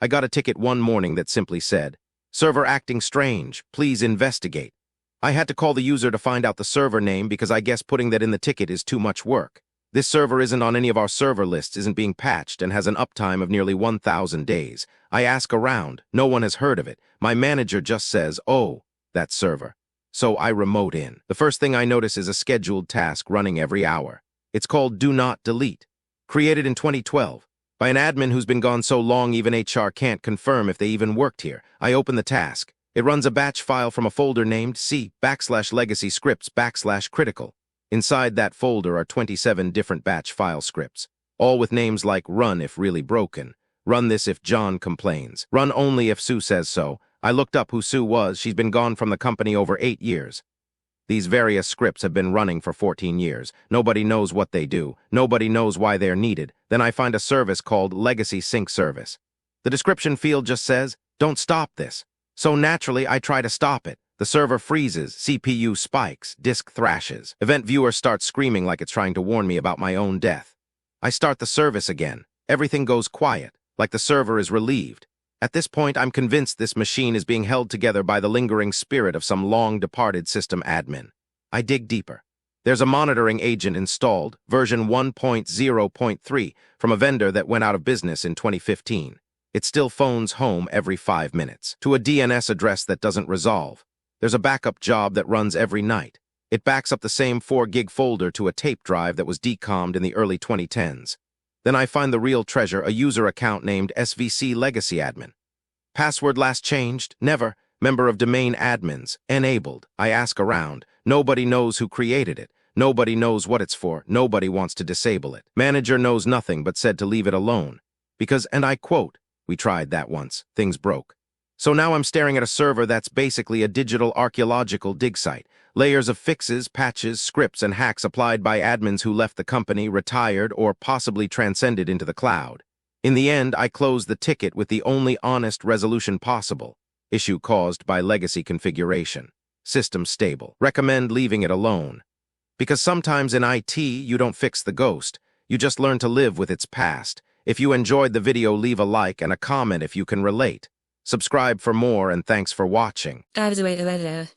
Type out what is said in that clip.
I got a ticket one morning that simply said, "Server acting strange, please investigate." I had to call the user to find out the server name because I guess putting that in the ticket is too much work. This server isn't on any of our server lists, isn't being patched, and has an uptime of nearly 1,000 days. I ask around. No one has heard of it. My manager just says, "Oh, that server." So I remote in. The first thing I notice is a scheduled task running every hour. It's called Do Not Delete. Created in 2012. By an admin who's been gone so long even HR can't confirm if they even worked here. I open the task. It runs a batch file from a folder named C/legacy scripts/critical. Inside that folder are 27 different batch file scripts, all with names like run if really broken, run this if John complains, run only if Sue says so. I looked up who Sue was. She's been gone from the company over 8 years. These various scripts have been running for 14 years. Nobody knows what they do. Nobody knows why they're needed. Then I find a service called Legacy Sync Service. The description field just says, "Don't stop this." So naturally, I try to stop it. The server freezes, CPU spikes, disk thrashes. Event viewer starts screaming like it's trying to warn me about my own death. I start the service again. Everything goes quiet, like the server is relieved. At this point, I'm convinced this machine is being held together by the lingering spirit of some long-departed system admin. I dig deeper. There's a monitoring agent installed, version 1.0.3, from a vendor that went out of business in 2015. It still phones home every 5 minutes, to a DNS address that doesn't resolve. There's a backup job that runs every night. It backs up the same 4 gig folder to a tape drive that was decommed in the early 2010s. Then I find the real treasure, a user account named SVC Legacy Admin. Password last changed? Never. Member of domain admins. Enabled. I ask around. Nobody knows who created it. Nobody knows what it's for. Nobody wants to disable it. Manager knows nothing but said to leave it alone. Because, and I quote, "We tried that once. Things broke." So now I'm staring at a server that's basically a digital archaeological dig site. Layers of fixes, patches, scripts, and hacks applied by admins who left the company, retired, or possibly transcended into the cloud. In the end, I close the ticket with the only honest resolution possible. Issue caused by legacy configuration. System stable. Recommend leaving it alone. Because sometimes in IT, you don't fix the ghost. You just learn to live with its past. If you enjoyed the video, leave a like and a comment if you can relate. Subscribe for more, and thanks for watching.